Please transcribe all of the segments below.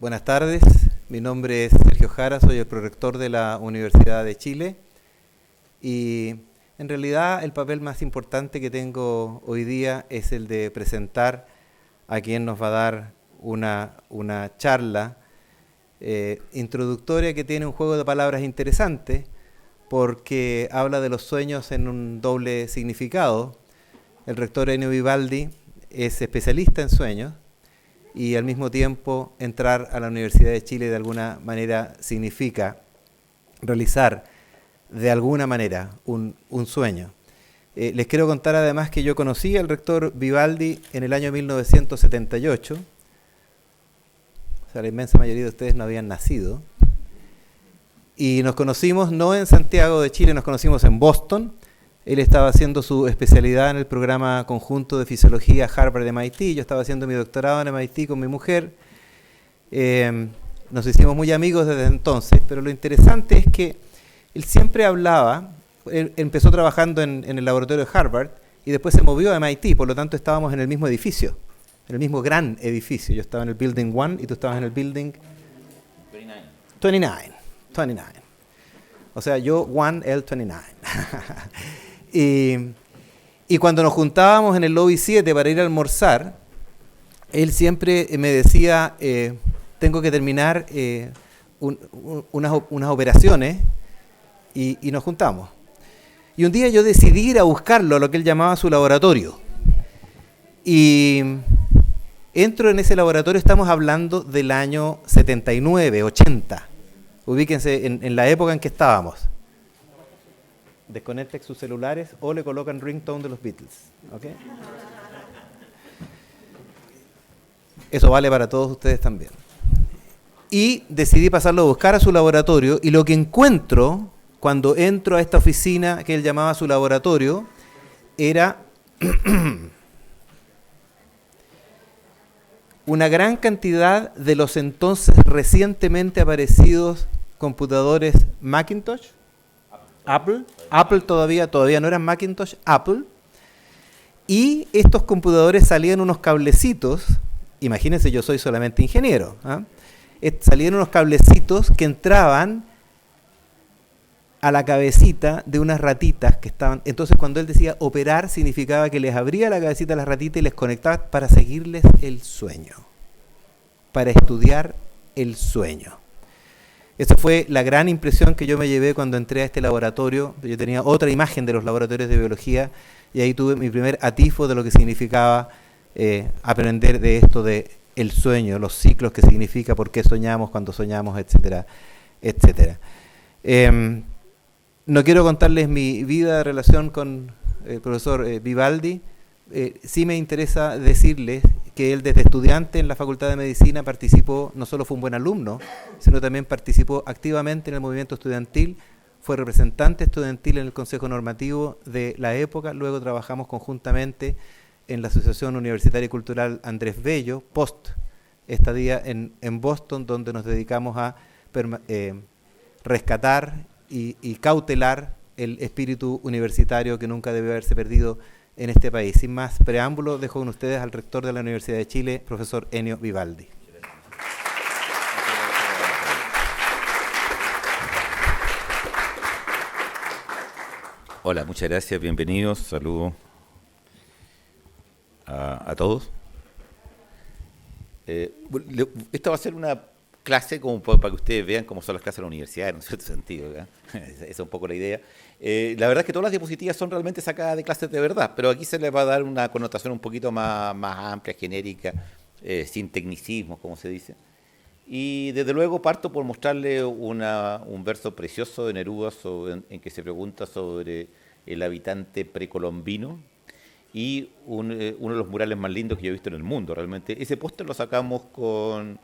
Buenas tardes, mi nombre es Sergio Jara, soy el prorector de la Universidad de Chile y en realidad el papel más importante que tengo hoy día es el de presentar a quien nos va a dar una charla introductoria que tiene un juego de palabras interesante porque habla de los sueños en un doble significado. El rector Ennio Vivaldi es especialista en sueños y al mismo tiempo entrar a la Universidad de Chile de alguna manera significa realizar de alguna manera un sueño. Les quiero contar además que yo conocí al rector Vivaldi en el año 1978, o sea, la inmensa mayoría de ustedes no habían nacido, y nos conocimos no en Santiago de Chile, nos conocimos en Boston. Él estaba haciendo su especialidad en el programa conjunto de fisiología Harvard-MIT, yo estaba haciendo mi doctorado en MIT con mi mujer. Nos hicimos muy amigos desde entonces, pero lo interesante es que él siempre hablaba, él empezó trabajando en el laboratorio de Harvard y después se movió a MIT, por lo tanto estábamos en el mismo edificio, en el mismo gran edificio. Yo estaba en el Building 1 y tú estabas en el Building 29. O sea, yo 1L29. Y cuando nos juntábamos en el lobby 7 para ir a almorzar, él siempre me decía, tengo que terminar unas operaciones y nos juntamos. Y un día yo decidí ir a buscarlo a lo que él llamaba su laboratorio. Y entro en ese laboratorio, estamos hablando del año 79, 80. Ubíquense en la época en que estábamos. Desconecten sus celulares o le colocan ringtone de los Beatles. ¿Okay? Eso vale para todos ustedes también. Y decidí pasarlo a buscar a su laboratorio y lo que encuentro cuando entro a esta oficina que él llamaba su laboratorio era una gran cantidad de los entonces recientemente aparecidos computadores Macintosh, Apple todavía no eran Macintosh, Apple, y estos computadores salían unos cablecitos, imagínense, yo soy solamente ingeniero, salían unos cablecitos que entraban a la cabecita de unas ratitas que estaban. Entonces cuando él decía operar significaba que les abría la cabecita a las ratitas y les conectaba para seguirles el sueño, para estudiar el sueño. Esa fue la gran impresión que yo me llevé cuando entré a este laboratorio. Yo tenía otra imagen de los laboratorios de biología y ahí tuve mi primer atisbo de lo que significaba aprender de esto de el sueño, los ciclos que significa, por qué soñamos, cuando soñamos, etcétera, etcétera. No quiero contarles mi vida de relación con el profesor Vivaldi. Sí me interesa decirles que él desde estudiante en la Facultad de Medicina participó, no solo fue un buen alumno, sino también participó activamente en el movimiento estudiantil, fue representante estudiantil en el Consejo Normativo de la época, luego trabajamos conjuntamente en la Asociación Universitaria y Cultural Andrés Bello, post estadía en Boston, donde nos dedicamos a rescatar y cautelar el espíritu universitario que nunca debe haberse perdido en este país. Sin más preámbulo, dejo con ustedes al rector de la Universidad de Chile, profesor Ennio Vivaldi. Hola, muchas gracias, bienvenidos, saludos a todos. Esta va a ser una clase como para que ustedes vean cómo son las clases de la universidad, en un cierto sentido. Esa es un poco la idea. La verdad es que todas las diapositivas son realmente sacadas de clases de verdad, pero aquí se les va a dar una connotación un poquito más amplia, genérica, sin tecnicismos, como se dice. Y desde luego parto por mostrarle un verso precioso de Neruda en que se pregunta sobre el habitante precolombino y uno de los murales más lindos que yo he visto en el mundo. Realmente ese póster lo sacamos con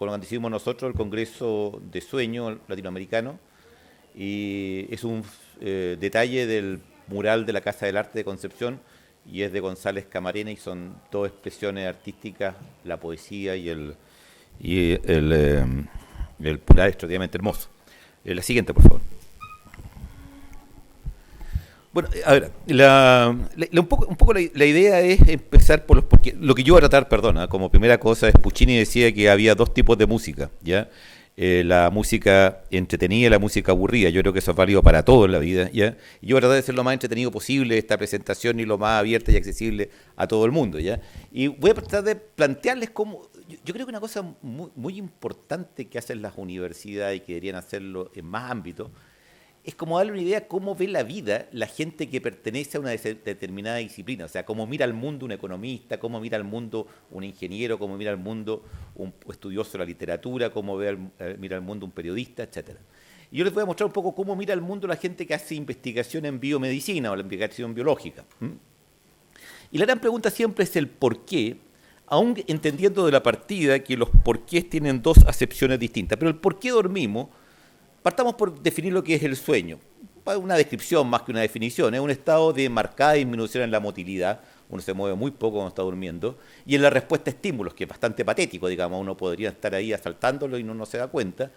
lo que hicimos nosotros, el Congreso de Sueño Latinoamericano, y es un detalle del mural de la Casa del Arte de Concepción, y es de González Camarena, y son dos expresiones artísticas, la poesía y el mural extraordinariamente hermoso. La siguiente, por favor. Bueno, a ver, un poco la idea es empezar por porque lo que yo voy a tratar, perdona, como primera cosa es Puccini decía que había dos tipos de música, ¿ya? La música entretenida y la música aburrida. Yo creo que eso es válido para todo en la vida, ¿ya? Y yo voy a tratar de ser lo más entretenido posible esta presentación y lo más abierta y accesible a todo el mundo, ¿ya? Y voy a tratar de plantearles cómo. Yo creo que una cosa muy importante que hacen las universidades y que deberían hacerlo en más ámbitos es como darle una idea de cómo ve la vida la gente que pertenece a una determinada disciplina. O sea, cómo mira al mundo un economista, cómo mira al mundo un ingeniero, cómo mira al mundo un estudioso de la literatura, cómo mira al mundo un periodista, etcétera. Y yo les voy a mostrar un poco cómo mira al mundo la gente que hace investigación en biomedicina o la investigación biológica. Y la gran pregunta siempre es el por qué, aún entendiendo de la partida que los porqués tienen dos acepciones distintas. Pero el por qué dormimos. Partamos por definir lo que es el sueño. Una descripción más que una definición. Es un estado de marcada disminución en la motilidad. Uno se mueve muy poco cuando está durmiendo. Y en la respuesta a estímulos, que es bastante patético, digamos. Uno podría estar ahí asaltándolo y no se da cuenta.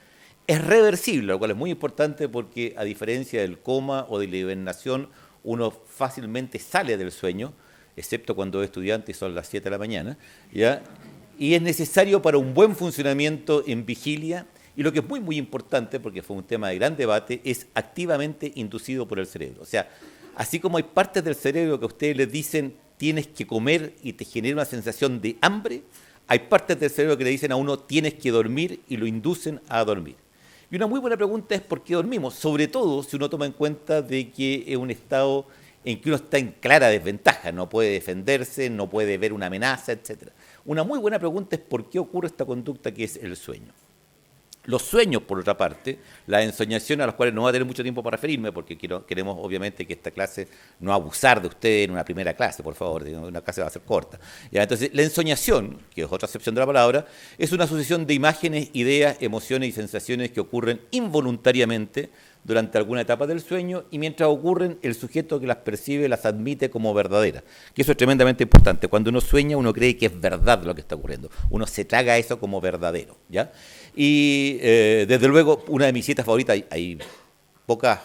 Es reversible, lo cual es muy importante porque, a diferencia del coma o de la hibernación, uno fácilmente sale del sueño, excepto cuando es estudiante y son las 7 de la mañana, ¿ya? Y es necesario para un buen funcionamiento en vigilia. Y lo que es muy importante, porque fue un tema de gran debate, es activamente inducido por el cerebro. O sea, así como hay partes del cerebro que a ustedes les dicen tienes que comer y te genera una sensación de hambre, hay partes del cerebro que le dicen a uno tienes que dormir y lo inducen a dormir. Y una muy buena pregunta es por qué dormimos, sobre todo si uno toma en cuenta de que es un estado en que uno está en clara desventaja, no puede defenderse, no puede ver una amenaza, etc. Una muy buena pregunta es por qué ocurre esta conducta que es el sueño. Los sueños, por otra parte, las ensoñaciones a las cuales no voy a tener mucho tiempo para referirme, porque queremos obviamente que esta clase no abusar de usted en una primera clase, por favor, una clase va a ser corta. ¿Ya? Entonces, la ensoñación, que es otra acepción de la palabra, es una sucesión de imágenes, ideas, emociones y sensaciones que ocurren involuntariamente durante alguna etapa del sueño y mientras ocurren, el sujeto que las percibe las admite como verdaderas. Que eso es tremendamente importante. Cuando uno sueña, uno cree que es verdad lo que está ocurriendo. Uno se traga eso como verdadero, ¿ya? Y desde luego, una de mis citas favoritas, hay pocas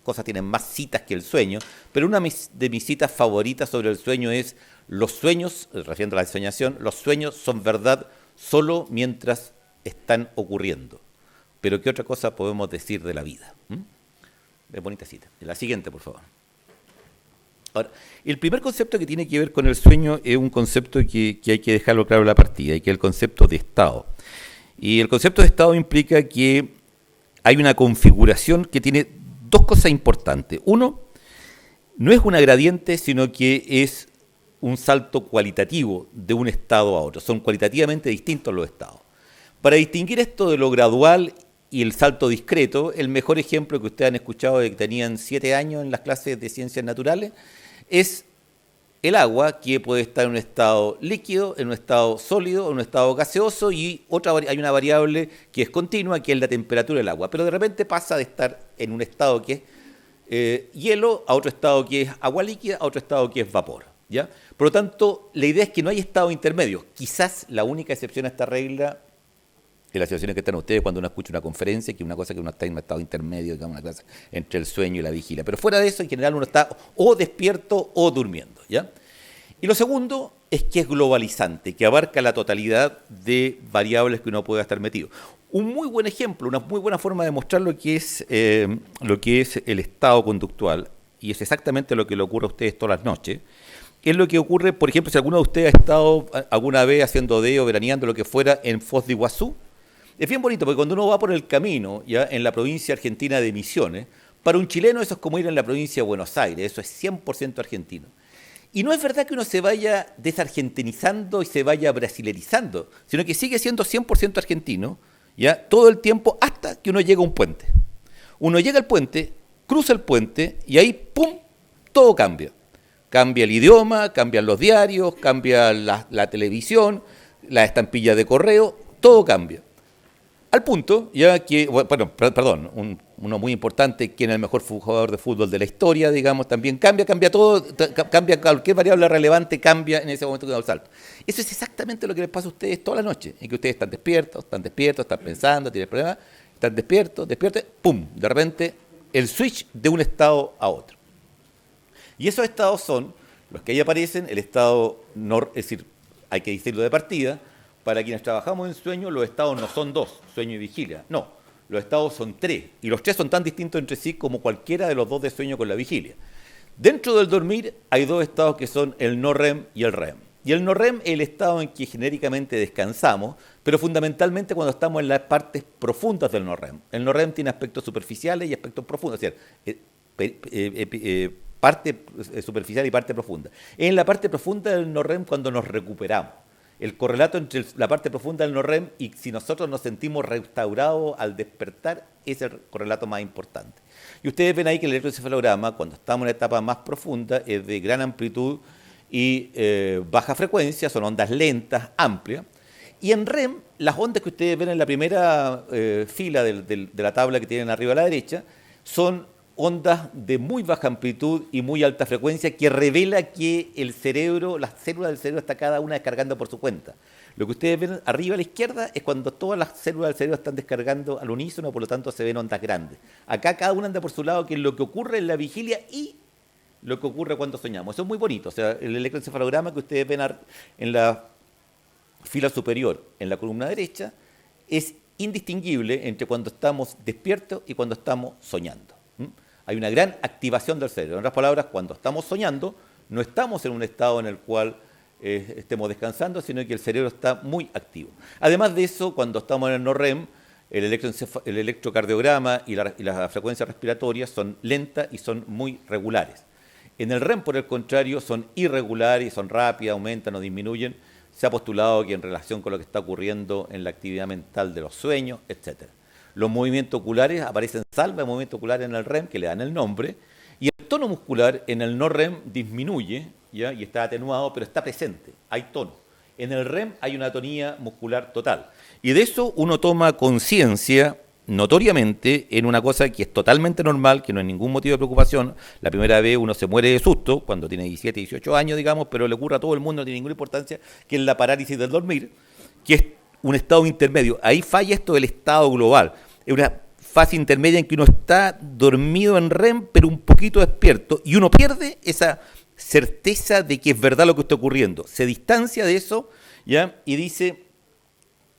cosas tienen más citas que el sueño, pero una de mis citas favoritas sobre el sueño es: los sueños, refiriendo a la ensoñación, los sueños son verdad solo mientras están ocurriendo. Pero ¿qué otra cosa podemos decir de la vida? Es bonita cita. La siguiente, por favor. Ahora, el primer concepto que tiene que ver con el sueño es un concepto que hay que dejarlo claro en la partida, y que es el concepto de estado. Y el concepto de estado implica que hay una configuración que tiene dos cosas importantes. Uno, no es una gradiente, sino que es un salto cualitativo de un estado a otro. Son cualitativamente distintos los estados. Para distinguir esto de lo gradual y el salto discreto, el mejor ejemplo que ustedes han escuchado de que tenían 7 años en las clases de ciencias naturales es el agua, que puede estar en un estado líquido, en un estado sólido, en un estado gaseoso, y hay una variable que es continua, que es la temperatura del agua. Pero de repente pasa de estar en un estado que es hielo, a otro estado que es agua líquida, a otro estado que es vapor, ¿ya? Por lo tanto, la idea es que no hay estado intermedio. Quizás la única excepción a esta regla es las situaciones que están ustedes cuando uno escucha una conferencia, que es una cosa que uno está en un estado intermedio, digamos, una clase entre el sueño y la vigilia. Pero fuera de eso, en general, uno está o despierto o durmiendo, ¿ya? Y lo segundo es que es globalizante, que abarca la totalidad de variables que uno pueda estar metido. Un muy buen ejemplo, una muy buena forma de mostrar lo que es el estado conductual, y es exactamente lo que le ocurre a ustedes todas las noches, es lo que ocurre, por ejemplo, si alguno de ustedes ha estado alguna vez haciendo deo, veraneando, lo que fuera, en Foz de Iguazú. Es bien bonito, porque cuando uno va por el camino, ya en la provincia argentina de Misiones, para un chileno eso es como ir en la provincia de Buenos Aires, eso es 100% argentino. Y no es verdad que uno se vaya desargentinizando y se vaya brasilerizando, sino que sigue siendo 100% argentino, ya todo el tiempo hasta que uno llega a un puente. Uno llega al puente, cruza el puente y ahí, ¡pum!, todo cambia. Cambia el idioma, cambian los diarios, cambia la televisión, las estampillas de correo, todo cambia. Al punto, ya que, bueno, perdón, uno muy importante, quien es el mejor jugador de fútbol de la historia, digamos, también cambia todo, cambia cualquier variable relevante, cambia en ese momento que da el salto. Eso es exactamente lo que les pasa a ustedes toda la noche, en que ustedes están despiertos, están pensando, tienen problemas, están despiertos, ¡pum!, de repente el switch de un estado a otro. Y esos estados son los que ahí aparecen, el estado, es decir, hay que decirlo de partida, para quienes trabajamos en sueño, los estados no son dos, sueño y vigilia, no, los estados son tres, y los tres son tan distintos entre sí como cualquiera de los dos de sueño con la vigilia. Dentro del dormir hay dos estados que son el no REM y el REM. Y el no REM es el estado en que genéricamente descansamos, pero fundamentalmente cuando estamos en las partes profundas del no REM. El no REM tiene aspectos superficiales y aspectos profundos, es decir, parte superficial y parte profunda. Es en la parte profunda del no REM cuando nos recuperamos. El correlato entre la parte profunda del no REM y si nosotros nos sentimos restaurados al despertar es el correlato más importante. Y ustedes ven ahí que el electroencefalograma, cuando estamos en la etapa más profunda, es de gran amplitud y baja frecuencia, son ondas lentas, amplias. Y en REM, las ondas que ustedes ven en la primera fila de la tabla que tienen arriba a la derecha, son ondas de muy baja amplitud y muy alta frecuencia que revela que el cerebro, las células del cerebro está cada una descargando por su cuenta. Lo que ustedes ven arriba a la izquierda es cuando todas las células del cerebro están descargando al unísono, por lo tanto se ven ondas grandes. Acá cada una anda por su lado, que es lo que ocurre en la vigilia y lo que ocurre cuando soñamos. Eso es muy bonito. O sea, el electroencefalograma que ustedes ven en la fila superior, en la columna derecha, es indistinguible entre cuando estamos despiertos y cuando estamos soñando. Hay una gran activación del cerebro. En otras palabras, cuando estamos soñando, no estamos en un estado en el cual estemos descansando, sino que el cerebro está muy activo. Además de eso, cuando estamos en el no REM, el electrocardiograma y la frecuencia respiratoria son lentas y son muy regulares. En el REM, por el contrario, son irregulares, son rápidas, aumentan o disminuyen. Se ha postulado que en relación con lo que está ocurriendo en la actividad mental de los sueños, etc. Los movimientos oculares aparecen salva de movimientos oculares en el REM, que le dan el nombre, y el tono muscular en el no REM disminuye, ¿ya? Y está atenuado, pero está presente, hay tono. En el REM hay una atonía muscular total. Y de eso uno toma conciencia notoriamente en una cosa que es totalmente normal, que no es ningún motivo de preocupación. La primera vez uno se muere de susto, cuando tiene 17, 18 años, digamos, pero le ocurre a todo el mundo, no tiene ninguna importancia, que es la parálisis del dormir, que es un estado intermedio. Ahí falla esto del estado global. Es una fase intermedia en que uno está dormido en REM, pero un poquito despierto, y uno pierde esa certeza de que es verdad lo que está ocurriendo. Se distancia de eso, ¿ya? Y dice,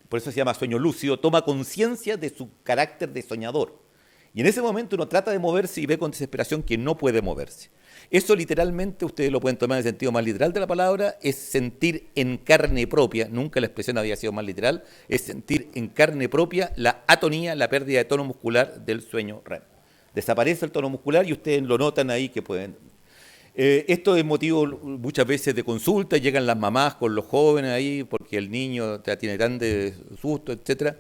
por eso se llama sueño lúcido, toma conciencia de su carácter de soñador. Y en ese momento uno trata de moverse y ve con desesperación que no puede moverse. Eso literalmente, ustedes lo pueden tomar en el sentido más literal de la palabra, es sentir en carne propia, nunca la expresión había sido más literal, es sentir en carne propia la atonía, la pérdida de tono muscular del sueño REM. Desaparece el tono muscular y ustedes lo notan ahí que pueden. Esto es motivo muchas veces de consulta, llegan las mamás con los jóvenes ahí porque el niño tiene tan de susto, etc.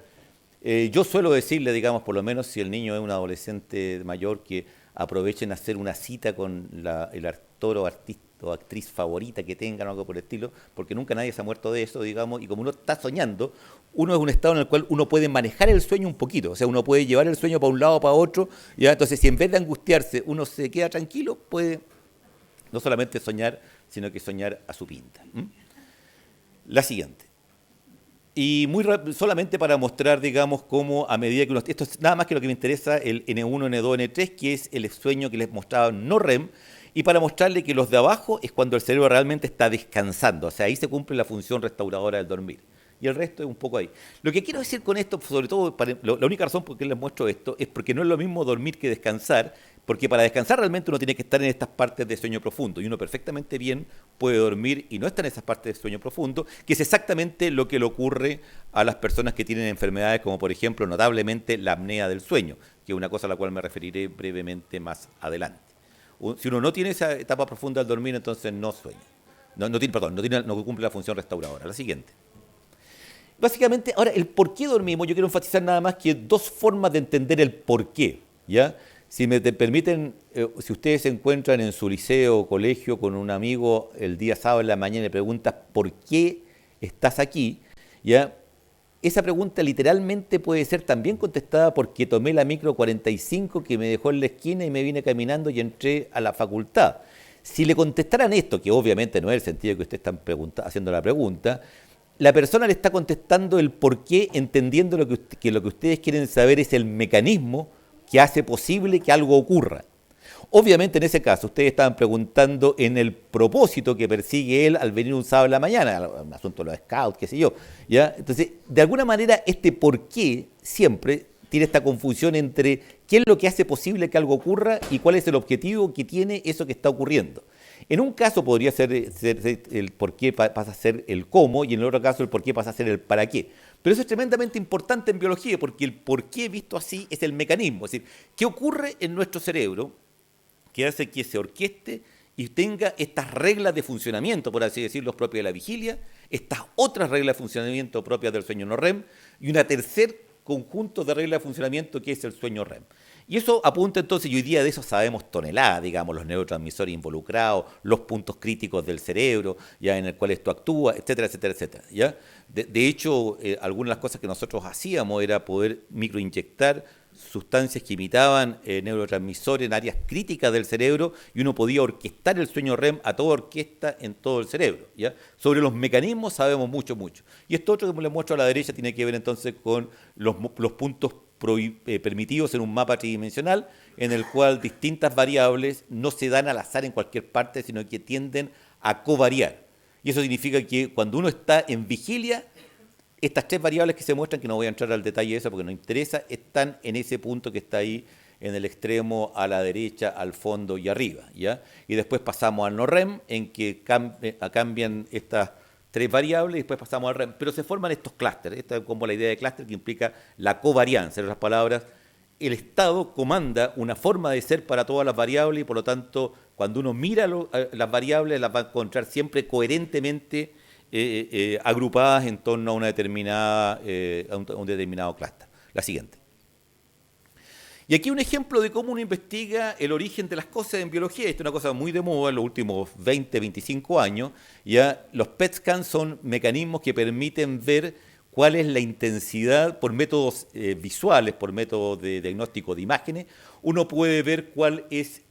Yo suelo decirle, digamos, por lo menos si el niño es un adolescente mayor, que aprovechen a hacer una cita con el actor o artista o actriz favorita que tengan o algo por el estilo, porque nunca nadie se ha muerto de eso, digamos, y como uno está soñando, uno es un estado en el cual uno puede manejar el sueño un poquito, o sea, uno puede llevar el sueño para un lado o para otro, ¿ya? Entonces si en vez de angustiarse uno se queda tranquilo, puede no solamente soñar, sino que soñar a su pinta. La siguiente. Y solamente para mostrar, digamos, cómo a medida que uno... Esto es nada más que lo que me interesa, el N1, N2, N3, que es el sueño que les mostraba no REM, y para mostrarle que los de abajo es cuando el cerebro realmente está descansando, o sea, ahí se cumple la función restauradora del dormir. Y el resto es un poco ahí. Lo que quiero decir con esto, sobre todo, la única razón por qué les muestro esto, es porque no es lo mismo dormir que descansar, porque para descansar realmente uno tiene que estar en estas partes de sueño profundo, y uno perfectamente bien puede dormir y no está en esas partes de sueño profundo, que es exactamente lo que le ocurre a las personas que tienen enfermedades como, por ejemplo, notablemente la apnea del sueño, que es una cosa a la cual me referiré brevemente más adelante. Si uno no tiene esa etapa profunda al dormir, entonces no sueña. No cumple la función restauradora. La siguiente. Básicamente, ahora, el por qué dormimos, yo quiero enfatizar nada más que dos formas de entender el por qué, ¿ya? Si me permiten, si ustedes se encuentran en su liceo o colegio con un amigo el día sábado en la mañana y le preguntas ¿por qué estás aquí? ¿Ya? Esa pregunta literalmente puede ser también contestada porque tomé la micro 45 que me dejó en la esquina y me vine caminando y entré a la facultad. Si le contestaran esto, que obviamente no es el sentido que ustedes están haciendo la pregunta, la persona le está contestando el por qué, entendiendo que lo que ustedes quieren saber es el mecanismo que hace posible que algo ocurra. Obviamente en ese caso ustedes estaban preguntando en el propósito que persigue él al venir un sábado en la mañana, un asunto de los scouts, qué sé yo, ¿ya? Entonces, de alguna manera este por qué siempre tiene esta confusión entre qué es lo que hace posible que algo ocurra y cuál es el objetivo que tiene eso que está ocurriendo. En un caso podría ser el por qué pasa a ser el cómo y en el otro caso el por qué pasa a ser el para qué. Pero eso es tremendamente importante en biología porque el por qué visto así es el mecanismo, es decir, qué ocurre en nuestro cerebro que hace que se orqueste y tenga estas reglas de funcionamiento, por así decirlo, propias de la vigilia, estas otras reglas de funcionamiento propias del sueño no REM y una tercer conjunto de reglas de funcionamiento que es el sueño REM. Y eso apunta entonces, y hoy día de eso sabemos toneladas, digamos, los neurotransmisores involucrados, los puntos críticos del cerebro, ya en el cual esto actúa, etcétera, etcétera, etcétera. ¿Ya? De hecho, algunas de las cosas que nosotros hacíamos era poder microinyectar sustancias que imitaban neurotransmisores en áreas críticas del cerebro y uno podía orquestar el sueño REM a toda orquesta en todo el cerebro. ¿Ya? Sobre los mecanismos sabemos mucho, mucho. Y esto otro que les muestro a la derecha tiene que ver entonces con los puntos permitidos en un mapa tridimensional en el cual distintas variables no se dan al azar en cualquier parte, sino que tienden a covariar. Y eso significa que cuando uno está en vigilia, estas tres variables que se muestran, que no voy a entrar al detalle de eso porque no interesa, están en ese punto que está ahí en el extremo a la derecha, al fondo y arriba. ¿Ya? Y después pasamos al no REM, en que cambian estas tres variables y después pasamos al REM. Pero se forman estos clústeres. Esta es como la idea de clúster que implica la covarianza. En otras palabras, el estado comanda una forma de ser para todas las variables y por lo tanto, cuando uno mira las variables, las va a encontrar siempre coherentemente agrupadas en torno a una determinada, a un determinado clúster. La siguiente. Y aquí un ejemplo de cómo uno investiga el origen de las cosas en biología. Esto es una cosa muy de moda en los últimos 20, 25 años. Ya los PET scans son mecanismos que permiten ver cuál es la intensidad por métodos visuales, por métodos de diagnóstico de imágenes. Uno puede ver cuál es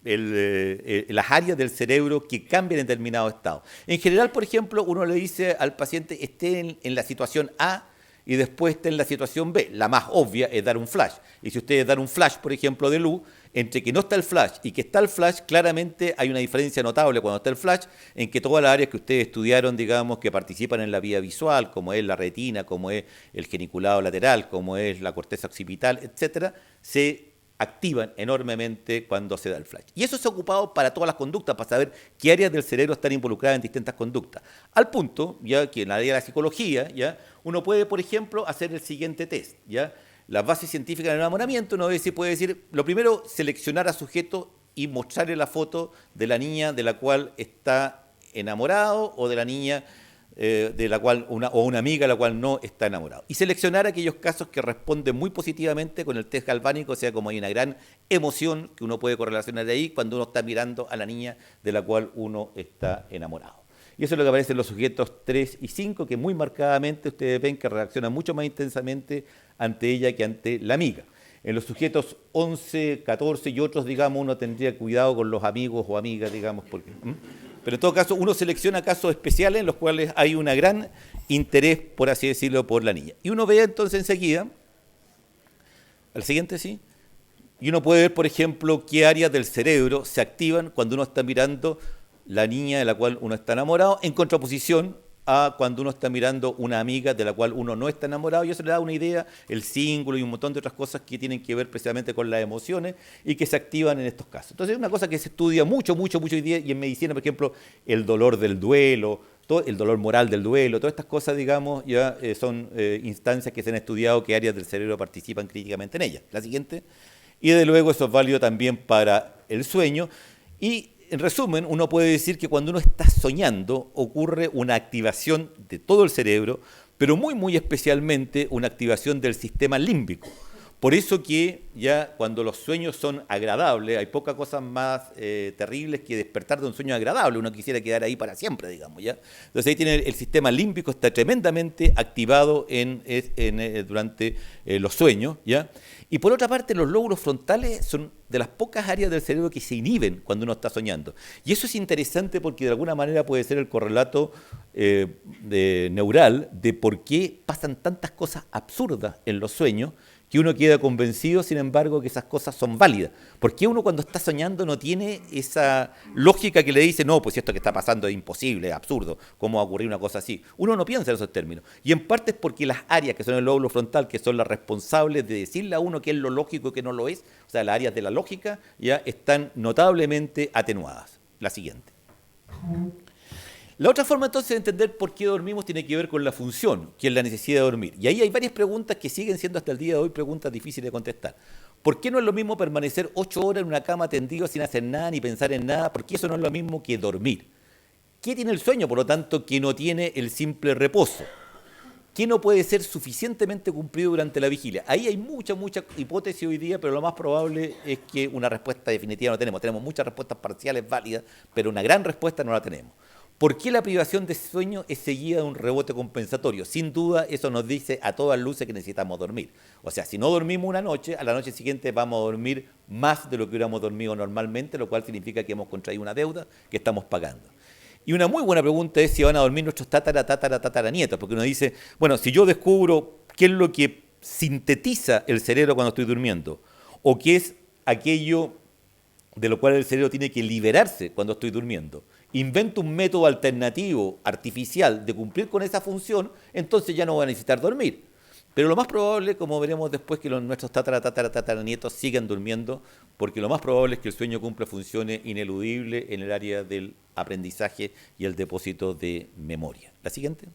las áreas del cerebro que cambian en determinado estado. En general, por ejemplo, uno le dice al paciente esté en la situación A y después está en la situación B. La más obvia es dar un flash. Y si ustedes dan un flash, por ejemplo, de luz, entre que no está el flash y que está el flash, claramente hay una diferencia notable cuando está el flash, en que todas las áreas que ustedes estudiaron, digamos, que participan en la vía visual, como es la retina, como es el geniculado lateral, como es la corteza occipital, etcétera, se activan enormemente cuando se da el flash. Y eso se ha ocupado para todas las conductas, para saber qué áreas del cerebro están involucradas en distintas conductas. Al punto, ya que en la área de la psicología, ya uno puede, por ejemplo, hacer el siguiente test, ya las bases científicas del enamoramiento, uno puede decir, lo primero, seleccionar a sujetos y mostrarle la foto de la niña de la cual está enamorado o de la niña de la cual o una amiga de la cual no está enamorado. Y seleccionar aquellos casos que responden muy positivamente con el test galvánico, o sea, como hay una gran emoción que uno puede correlacionar de ahí cuando uno está mirando a la niña de la cual uno está enamorado. Y eso es lo que aparece en los sujetos 3 y 5, que muy marcadamente ustedes ven que reaccionan mucho más intensamente ante ella que ante la amiga. En los sujetos 11, 14 y otros, digamos, uno tendría cuidado con los amigos o amigas, digamos, porque... Pero en todo caso, uno selecciona casos especiales en los cuales hay un gran interés, por así decirlo, por la niña. Y uno ve entonces enseguida, al siguiente, sí, y uno puede ver, por ejemplo, qué áreas del cerebro se activan cuando uno está mirando la niña de la cual uno está enamorado, en contraposición a cuando uno está mirando una amiga de la cual uno no está enamorado, y eso le da una idea, el símbolo y un montón de otras cosas que tienen que ver precisamente con las emociones y que se activan en estos casos. Entonces es una cosa que se estudia mucho hoy día, y en medicina, por ejemplo, el dolor del duelo, el dolor moral del duelo, todas estas cosas, digamos, ya son instancias que se han estudiado, qué áreas del cerebro participan críticamente en ellas. La siguiente. Y desde luego eso es válido también para el sueño. Y en resumen, uno puede decir que cuando uno está soñando ocurre una activación de todo el cerebro, pero muy especialmente una activación del sistema límbico. Por eso que ya cuando los sueños son agradables, hay pocas cosas más terribles que despertar de un sueño agradable. Uno quisiera quedar ahí para siempre, digamos, ¿ya? Entonces ahí tiene el sistema límbico, está tremendamente activado durante los sueños, ¿ya? Y por otra parte, los lóbulos frontales son de las pocas áreas del cerebro que se inhiben cuando uno está soñando. Y eso es interesante porque de alguna manera puede ser el correlato neural de por qué pasan tantas cosas absurdas en los sueños que uno queda convencido, sin embargo, que esas cosas son válidas. ¿Por qué uno cuando está soñando no tiene esa lógica que le dice, no, pues esto que está pasando es imposible, es absurdo, ¿cómo va a ocurrir una cosa así? Uno no piensa en esos términos. Y en parte es porque las áreas que son el lóbulo frontal, que son las responsables de decirle a uno qué es lo lógico y qué no lo es, o sea, las áreas de la lógica, ya están notablemente atenuadas. La siguiente. La otra forma entonces de entender por qué dormimos tiene que ver con la función, que es la necesidad de dormir. Y ahí hay varias preguntas que siguen siendo hasta el día de hoy preguntas difíciles de contestar. ¿Por qué no es lo mismo permanecer 8 horas en una cama tendido sin hacer nada ni pensar en nada? ¿Por qué eso no es lo mismo que dormir? ¿Qué tiene el sueño, por lo tanto, que no tiene el simple reposo? ¿Qué no puede ser suficientemente cumplido durante la vigilia? Ahí hay mucha hipótesis hoy día, pero lo más probable es que una respuesta definitiva no tenemos. Tenemos muchas respuestas parciales válidas, pero una gran respuesta no la tenemos. ¿Por qué la privación de sueño es seguida de un rebote compensatorio? Sin duda, eso nos dice a todas luces que necesitamos dormir. O sea, si no dormimos una noche, a la noche siguiente vamos a dormir más de lo que hubiéramos dormido normalmente, lo cual significa que hemos contraído una deuda que estamos pagando. Y una muy buena pregunta es si van a dormir nuestros tataranietos, porque uno dice, bueno, si yo descubro qué es lo que sintetiza el cerebro cuando estoy durmiendo, o qué es aquello de lo cual el cerebro tiene que liberarse cuando estoy durmiendo, invento un método alternativo, artificial, de cumplir con esa función, entonces ya no voy a necesitar dormir. Pero lo más probable, como veremos después, que nuestros tataranietos sigan durmiendo, porque lo más probable es que el sueño cumpla funciones ineludibles en el área del aprendizaje y el depósito de memoria. La siguiente.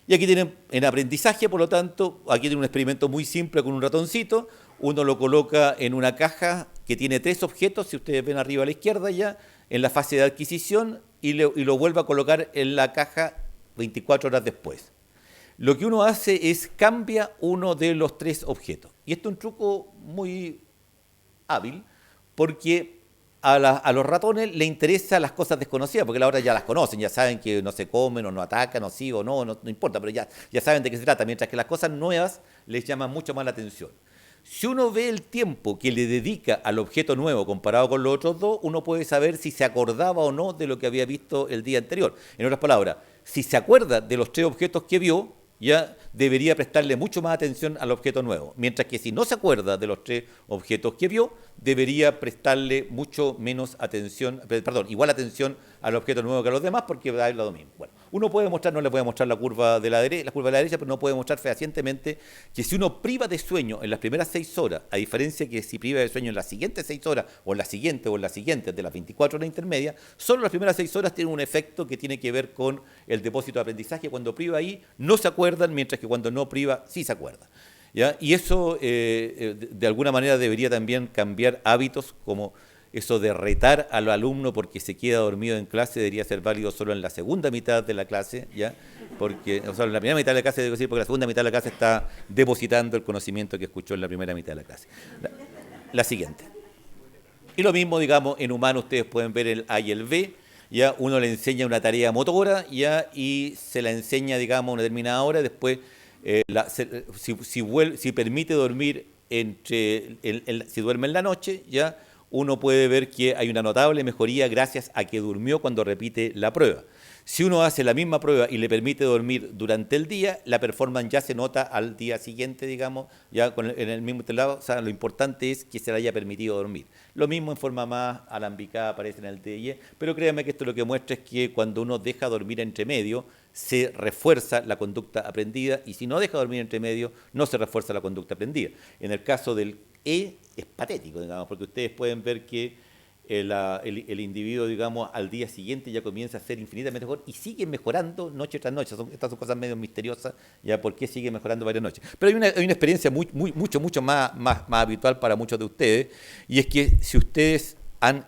Y aquí tienen en aprendizaje, por lo tanto, aquí tienen un experimento muy simple con un ratoncito. Uno lo coloca en una caja que tiene 3 objetos, si ustedes ven arriba a la izquierda ya, en la fase de adquisición, y lo vuelve a colocar en la caja 24 horas después. Lo que uno hace es cambia uno de los 3 objetos. Y esto es un truco muy hábil, porque a los ratones les interesan las cosas desconocidas, porque ahora ya las conocen, ya saben que no se comen o no atacan o sí o no importa, pero ya saben de qué se trata, mientras que las cosas nuevas les llaman mucho más la atención. Si uno ve el tiempo que le dedica al objeto nuevo comparado con los otros 2, uno puede saber si se acordaba o no de lo que había visto el día anterior. En otras palabras, si se acuerda de los 3 objetos que vio, ya debería prestarle mucho más atención al objeto nuevo. Mientras que si no se acuerda de los 3 objetos que vio, debería prestarle mucho menos atención, igual atención al objeto nuevo que a los demás, porque va a dar lo mismo. Bueno, uno puede mostrar, no le voy a mostrar la curva de la derecha, pero no puede mostrar fehacientemente que si uno priva de sueño en las primeras 6 horas, a diferencia que si priva de sueño en las siguientes 6 horas, o en las siguientes de las 24 horas intermedias, solo las primeras 6 horas tienen un efecto que tiene que ver con el depósito de aprendizaje. Cuando priva ahí, no se acuerdan, mientras que cuando no priva, sí se acuerdan. ¿Ya? Y eso, de alguna manera, debería también cambiar hábitos, como eso de retar al alumno porque se queda dormido en clase debería ser válido solo en la segunda mitad de la clase, ¿ya? Porque, o sea, en la primera mitad de la clase, debo decir, porque la segunda mitad de la clase está depositando el conocimiento que escuchó en la primera mitad de la clase. La siguiente. Y lo mismo, digamos, en humano ustedes pueden ver el A y el B, ya uno le enseña una tarea motora, ya, y se la enseña, digamos, a una determinada hora, después, si permite dormir si duerme en la noche, ya uno puede ver que hay una notable mejoría gracias a que durmió cuando repite la prueba. Si uno hace la misma prueba y le permite dormir durante el día, la performance ya se nota al día siguiente, digamos, ya en el mismo lado. O sea, lo importante es que se le haya permitido dormir. Lo mismo en forma más alambicada aparece en el TIE, pero créanme que esto lo que muestra es que cuando uno deja dormir entre medio, se refuerza la conducta aprendida, y si no deja dormir entre medio, no se refuerza la conducta aprendida. En el caso del E es patético, digamos, porque ustedes pueden ver que el individuo, digamos, al día siguiente ya comienza a ser infinitamente mejor y sigue mejorando noche tras noche. Estas son cosas medio misteriosas, ya por qué sigue mejorando varias noches. Pero hay una experiencia mucho más habitual para muchos de ustedes, y es que si ustedes han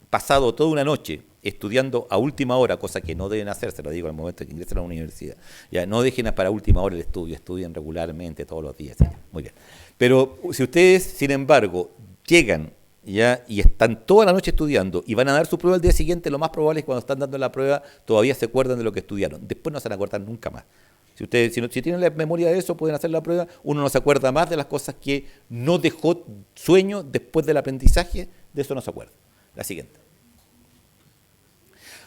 pasado toda una noche estudiando a última hora, cosa que no deben hacer, se lo digo al momento que ingresan a la universidad, ya no dejen para última hora el estudio, estudien regularmente todos los días. ¿Sí? Muy bien. Pero si ustedes, sin embargo, llegan ya y están toda la noche estudiando y van a dar su prueba el día siguiente, lo más probable es que cuando están dando la prueba todavía se acuerdan de lo que estudiaron. Después no se van a acordar nunca más. Si tienen la memoria de eso, pueden hacer la prueba. Uno no se acuerda más de las cosas que no dejó sueño después del aprendizaje, de eso no se acuerda. La siguiente.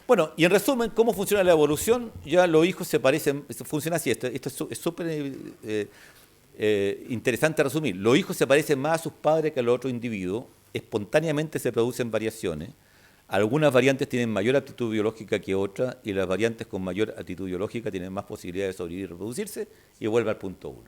Bueno, y en resumen, ¿cómo funciona la evolución? Ya los hijos se parecen, funciona así. Esto es súper interesante resumir. Los hijos se parecen más a sus padres que a los otros individuos, espontáneamente se producen variaciones, algunas variantes tienen mayor aptitud biológica que otras y las variantes con mayor aptitud biológica tienen más posibilidades de sobrevivir y reproducirse y vuelve al punto 1.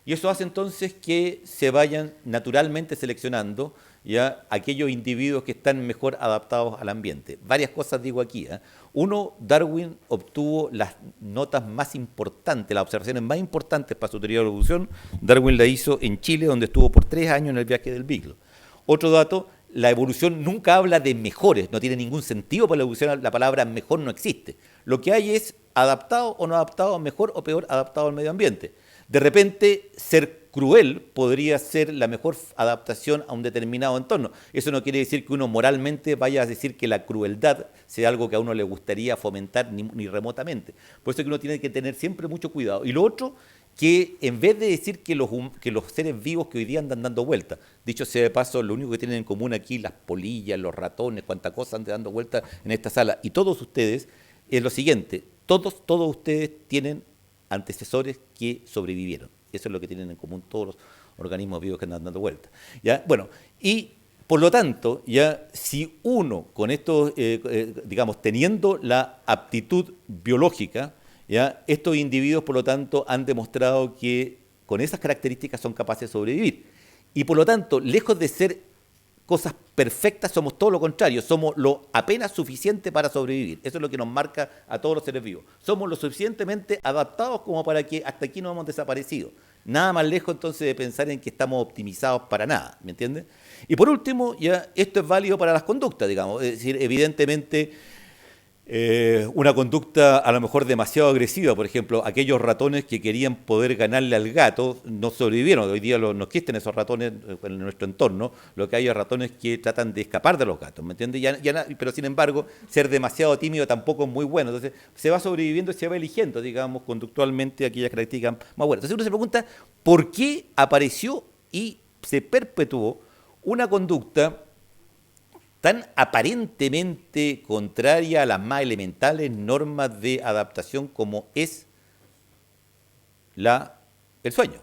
Y eso hace entonces que se vayan naturalmente seleccionando ya aquellos individuos que están mejor adaptados al ambiente. Varias cosas digo aquí. Uno, Darwin obtuvo las notas más importantes, las observaciones más importantes para su teoría de la evolución. Darwin la hizo en Chile, donde estuvo por 3 años en el viaje del Beagle. Otro dato, la evolución nunca habla de mejores, no tiene ningún sentido para la evolución, la palabra mejor no existe. Lo que hay es adaptado o no adaptado, mejor o peor adaptado al medio ambiente. De repente, ser cruel podría ser la mejor adaptación a un determinado entorno. Eso no quiere decir que uno moralmente vaya a decir que la crueldad sea algo que a uno le gustaría fomentar ni remotamente. Por eso es que uno tiene que tener siempre mucho cuidado. Y lo otro, que en vez de decir que los seres vivos que hoy día andan dando vueltas, dicho sea de paso, lo único que tienen en común aquí, las polillas, los ratones, cuánta cosa andan dando vueltas en esta sala, y todos ustedes, es lo siguiente, todos ustedes tienen antecesores que sobrevivieron. Eso es lo que tienen en común todos los organismos vivos que andan dando vueltas. ¿Ya? Bueno, y por lo tanto, ya si uno con esto, digamos, teniendo la aptitud biológica, ya, estos individuos, por lo tanto, han demostrado que con esas características son capaces de sobrevivir. Y por lo tanto, lejos de ser cosas perfectas, somos todo lo contrario, somos lo apenas suficiente para sobrevivir. Eso es lo que nos marca a todos los seres vivos. Somos lo suficientemente adaptados como para que hasta aquí no hemos desaparecido. Nada más lejos entonces de pensar en que estamos optimizados para nada, ¿me entiendes? Y por último, ya esto es válido para las conductas, digamos, es decir, evidentemente una conducta a lo mejor demasiado agresiva, por ejemplo, aquellos ratones que querían poder ganarle al gato no sobrevivieron. Hoy día no existen esos ratones en nuestro entorno, lo que hay es ratones que tratan de escapar de los gatos, ¿me entiendes? Pero sin embargo, ser demasiado tímido tampoco es muy bueno, entonces se va sobreviviendo y se va eligiendo, digamos, conductualmente aquellas características más buenas. Entonces uno se pregunta, ¿por qué apareció y se perpetuó una conducta tan aparentemente contraria a las más elementales normas de adaptación como es el sueño?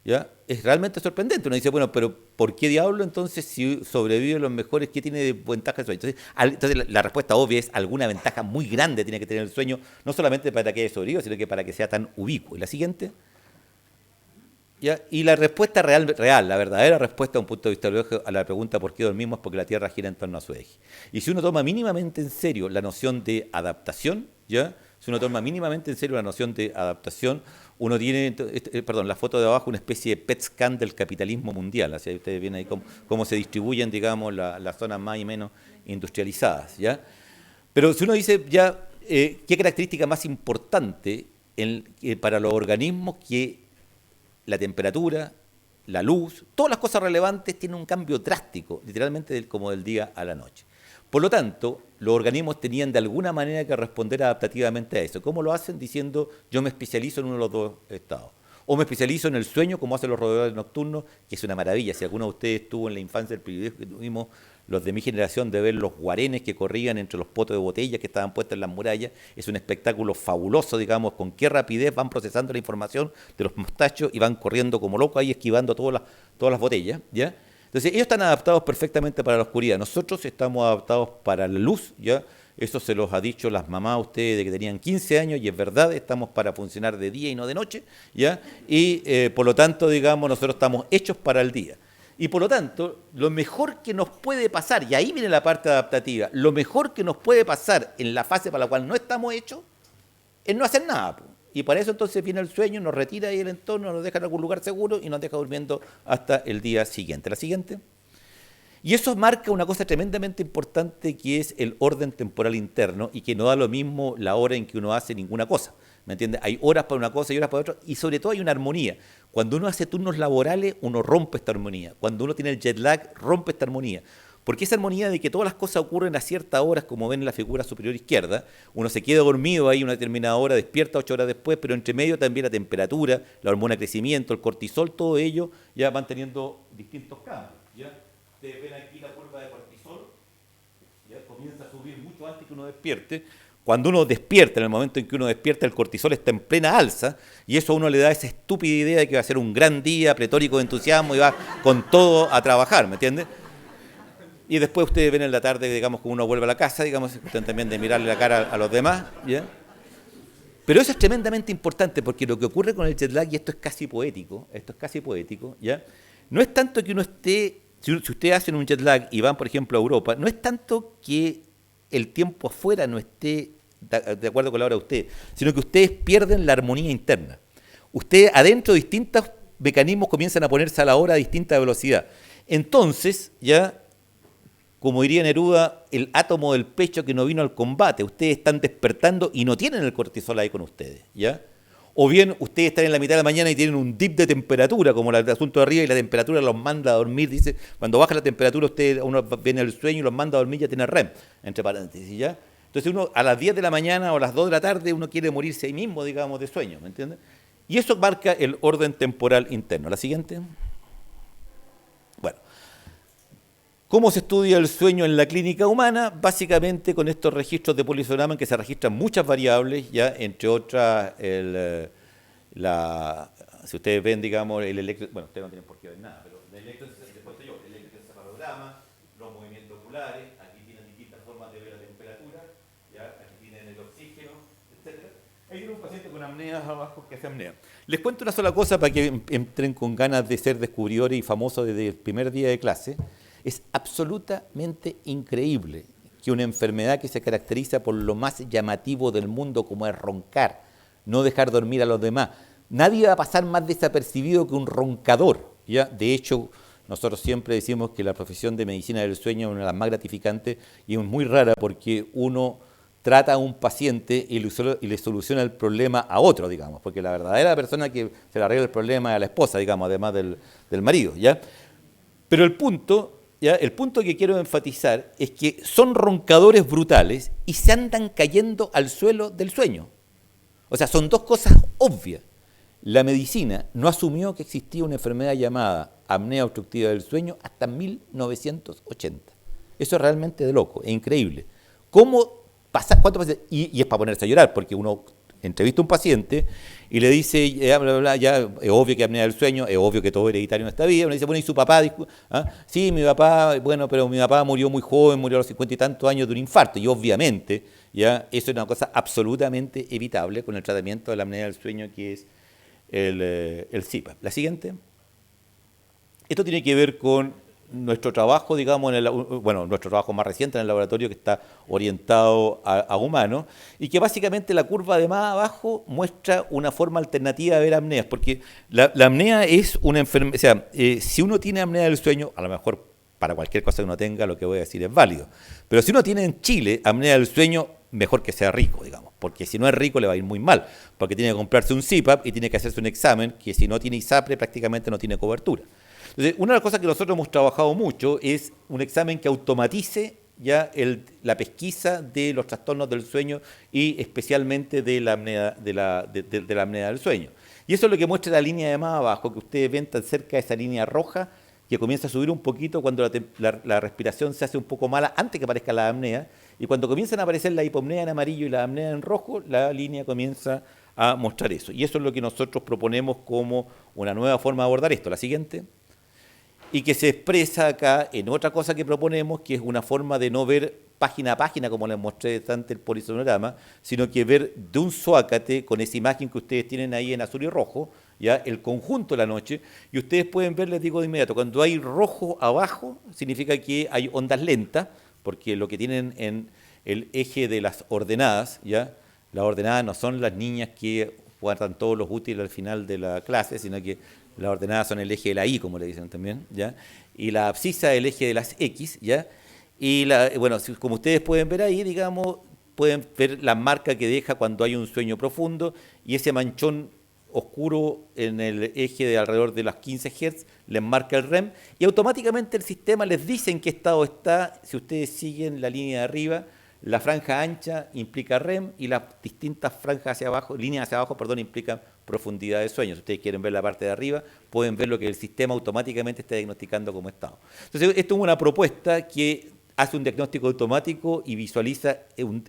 ¿Ya? Es realmente sorprendente. Uno dice, bueno, pero ¿por qué diablo entonces si sobreviven los mejores, qué tiene de ventaja el sueño? Entonces la respuesta obvia es alguna ventaja muy grande tiene que tener el sueño, no solamente para que haya sobrevivido, sino que para que sea tan ubicuo. ¿Y la siguiente? ¿Ya? Y la respuesta real, la verdadera respuesta a un punto de vista biológico a la pregunta ¿por qué dormimos? Es porque la Tierra gira en torno a su eje. Y si uno toma mínimamente en serio la noción de adaptación, ¿ya? Si uno toma mínimamente en serio la noción de adaptación, uno tiene, la foto de abajo, una especie de PET scan del capitalismo mundial. Así ustedes ven ahí cómo se distribuyen, digamos, las zonas más y menos industrializadas, ¿ya? Pero si uno dice ya, ¿qué característica más importante para los organismos que la temperatura, la luz, todas las cosas relevantes tienen un cambio drástico, literalmente como del día a la noche? Por lo tanto, los organismos tenían de alguna manera que responder adaptativamente a eso. ¿Cómo lo hacen? Diciendo, yo me especializo en uno de los dos estados. O me especializo en el sueño, como hacen los roedores nocturnos, que es una maravilla. Si alguno de ustedes tuvo en la infancia el privilegio que tuvimos los de mi generación de ver los guarenes que corrían entre los potes de botella que estaban puestos en las murallas, es un espectáculo fabuloso, digamos, con qué rapidez van procesando la información de los mostachos y van corriendo como locos ahí esquivando todas las botellas, ¿ya? Entonces ellos están adaptados perfectamente para la oscuridad, nosotros estamos adaptados para la luz, ¿ya? Eso se los ha dicho las mamás a ustedes de que tenían 15 años y es verdad, estamos para funcionar de día y no de noche, ¿ya? Y por lo tanto, digamos, nosotros estamos hechos para el día. Y por lo tanto, lo mejor que nos puede pasar, y ahí viene la parte adaptativa, lo mejor que nos puede pasar en la fase para la cual no estamos hechos, es no hacer nada. Y para eso entonces viene el sueño, nos retira ahí el entorno, nos deja en algún lugar seguro y nos deja durmiendo hasta el día siguiente. La siguiente. Y eso marca una cosa tremendamente importante que es el orden temporal interno y que no da lo mismo la hora en que uno hace ninguna cosa. ¿Me entiendes? Hay horas para una cosa y horas para otra y sobre todo hay una armonía. Cuando uno hace turnos laborales, uno rompe esta armonía. Cuando uno tiene el jet lag, rompe esta armonía. Porque esa armonía de que todas las cosas ocurren a ciertas horas, como ven en la figura superior izquierda, uno se queda dormido ahí una determinada hora, despierta 8 horas después, pero entre medio también la temperatura, la hormona de crecimiento, el cortisol, todo ello ya van teniendo distintos cambios. ¿Ya? Ustedes ven aquí la curva de cortisol, ya comienza a subir mucho antes que uno despierte, Cuando uno despierta, en el momento en que uno despierta, el cortisol está en plena alza y eso a uno le da esa estúpida idea de que va a ser un gran día, pletórico de entusiasmo y va con todo a trabajar, ¿me entiende? Y después ustedes ven en la tarde, digamos, como uno vuelve a la casa, digamos, cuestión también de mirarle la cara a los demás, ¿ya? Pero eso es tremendamente importante porque lo que ocurre con el jet lag, y esto es casi poético, ¿ya? No es tanto que uno esté, si ustedes hacen un jet lag y van, por ejemplo, a Europa, no es tanto que el tiempo afuera no esté de acuerdo con la hora de ustedes, sino que ustedes pierden la armonía interna. Ustedes adentro distintos mecanismos comienzan a ponerse a la hora a distinta velocidad. Entonces, ya, como diría Neruda, el átomo del pecho que no vino al combate, ustedes están despertando y no tienen el cortisol ahí con ustedes, ¿ya? O bien ustedes están en la mitad de la mañana y tienen un dip de temperatura, como el asunto de arriba, y la temperatura los manda a dormir. Dice, cuando baja la temperatura, uno viene al sueño y los manda a dormir, ya tiene REM, entre paréntesis, ¿ya? Entonces uno a las 10 de la mañana o a las 2 de la tarde uno quiere morirse ahí mismo, digamos, de sueño, ¿me entiendes? Y eso marca el orden temporal interno. La siguiente. Bueno. ¿Cómo se estudia el sueño en la clínica humana? Básicamente con estos registros de polisonama en que se registran muchas variables, ya entre otras, si ustedes ven, digamos, bueno, ustedes no tienen por qué ver nada, pero el electroencefalograma, los movimientos oculares, aquí tienen distintas formas de ver la temperatura, ya, aquí tienen el oxígeno, etc. Hay un paciente con apneas abajo que hace apnea. Les cuento una sola cosa para que entren con ganas de ser descubridores y famosos desde el primer día de clase. Es absolutamente increíble que una enfermedad que se caracteriza por lo más llamativo del mundo, como es roncar, no dejar dormir a los demás, nadie va a pasar más desapercibido que un roncador, ¿ya? De hecho, nosotros siempre decimos que la profesión de medicina del sueño es una de las más gratificantes y es muy rara porque uno trata a un paciente y le soluciona el problema a otro, digamos, porque la verdadera persona que se le arregla el problema es a la esposa, digamos, además del marido, ¿ya? Pero el punto que quiero enfatizar es que son roncadores brutales y se andan cayendo al suelo del sueño. O sea, son dos cosas obvias. La medicina no asumió que existía una enfermedad llamada apnea obstructiva del sueño hasta 1980. Eso es realmente de loco, es increíble. ¿Cómo pasa? ¿Cuántos pacientes? Y es para ponerse a llorar, porque uno entrevista a un paciente y le dice, ya, bla, bla, bla, ya es obvio que apnea del sueño, es obvio que todo es hereditario en esta vida. Uno dice, bueno, ¿y su papá? ¿Ah? Sí, mi papá, bueno, pero mi papá murió muy joven, murió a los 50 y tantos años de un infarto. Y obviamente, ya, eso es una cosa absolutamente evitable con el tratamiento de la apnea del sueño, que es el CPAP. La siguiente. Esto tiene que ver con nuestro trabajo, digamos, nuestro trabajo más reciente en el laboratorio, que está orientado a humanos, y que básicamente la curva de más abajo muestra una forma alternativa de ver apneas, porque la apnea es una enfermedad, o sea, si uno tiene apnea del sueño, a lo mejor para cualquier cosa que uno tenga, lo que voy a decir es válido, pero si uno tiene en Chile apnea del sueño, mejor que sea rico, digamos, porque si no es rico le va a ir muy mal, porque tiene que comprarse un CPAP y tiene que hacerse un examen que si no tiene ISAPRE prácticamente no tiene cobertura. Entonces, una de las cosas que nosotros hemos trabajado mucho es un examen que automatice ya la pesquisa de los trastornos del sueño y especialmente de la apnea, de la apnea del sueño. Y eso es lo que muestra la línea de más abajo, que ustedes ven tan cerca de esa línea roja, que comienza a subir un poquito cuando la respiración se hace un poco mala antes que aparezca la apnea, y cuando comienzan a aparecer la hipopnea en amarillo y la apnea en rojo, la línea comienza a mostrar eso. Y eso es lo que nosotros proponemos como una nueva forma de abordar esto. La siguiente. Y que se expresa acá en otra cosa que proponemos, que es una forma de no ver página a página, como les mostré ante el polisonograma, sino que ver de un zócate, con esa imagen que ustedes tienen ahí en azul y rojo, ya el conjunto de la noche, y ustedes pueden ver, les digo de inmediato, cuando hay rojo abajo, significa que hay ondas lentas, porque lo que tienen en el eje de las ordenadas, ya las ordenadas no son las niñas que guardan todos los útiles al final de la clase, sino que las ordenadas son el eje de la Y, como le dicen también, ¿ya? Y la abscisa el eje de las X, ¿ya? Y bueno, como ustedes pueden ver ahí, digamos, pueden ver la marca que deja cuando hay un sueño profundo y ese manchón oscuro en el eje de alrededor de las 15 Hz les marca el REM y automáticamente el sistema les dice en qué estado está. Si ustedes siguen la línea de arriba, la franja ancha implica REM y las distintas franjas hacia abajo, líneas hacia abajo, perdón, implican profundidad de sueño. Si ustedes quieren ver la parte de arriba, pueden ver lo que el sistema automáticamente está diagnosticando como estado. Entonces, esto es una propuesta que hace un diagnóstico automático y visualiza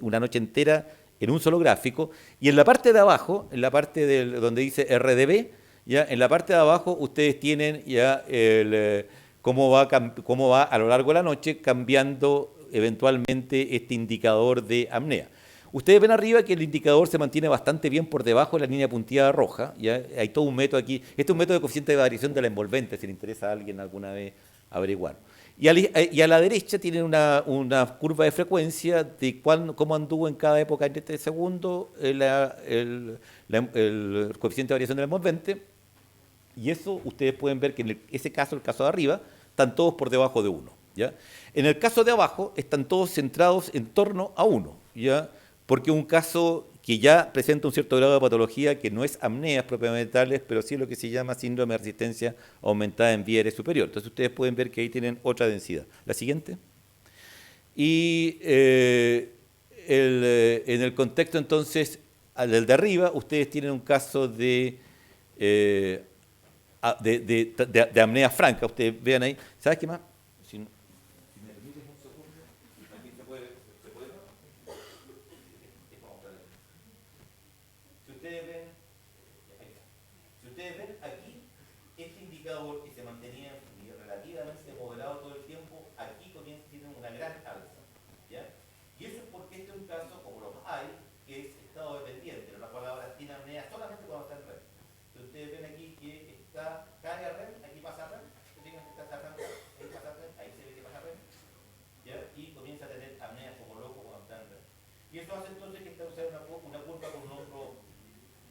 una noche entera en un solo gráfico, y en la parte de abajo, en la parte donde dice RDB, ya en la parte de abajo ustedes tienen ya cómo va a lo largo de la noche cambiando eventualmente este indicador de apnea. Ustedes ven arriba que el indicador se mantiene bastante bien por debajo de la línea puntillada roja. ¿Ya? Hay todo un método aquí. Este es un método de coeficiente de variación de la envolvente, si le interesa a alguien alguna vez averiguar. Y a la derecha tienen una curva de frecuencia de cómo anduvo en cada época en este segundo el coeficiente de variación de la envolvente. Y eso ustedes pueden ver que en ese caso, el caso de arriba, están todos por debajo de 1. ¿Ya? En el caso de abajo están todos centrados en torno a 1. ¿Ya? Porque un caso que ya presenta un cierto grado de patología, que no es apneas propiamente tales, pero sí lo que se llama síndrome de resistencia aumentada en vía aérea superior. Entonces ustedes pueden ver que ahí tienen otra densidad. La siguiente. Y en el contexto entonces, del de arriba, ustedes tienen un caso de apnea franca. Ustedes vean ahí. ¿Sabes qué más? Si me permites un segundo, aquí se puede. Si ustedes ven aquí, este indicador que se mantenía relativamente moderado todo el tiempo, aquí tiene una gran alza. ¿Ya? Y eso es porque este es un caso, como los hay, que es estado dependiente, la palabra tiene apnea solamente cuando está en REM. Entonces ustedes ven aquí que cae a REM, aquí pasa a REM, ahí pasa a REM, ahí se ve que pasa a REM, ¿ya? Y comienza a tener apnea como loco cuando está en REM. Y eso hace entonces que esta sea una curva con un hombro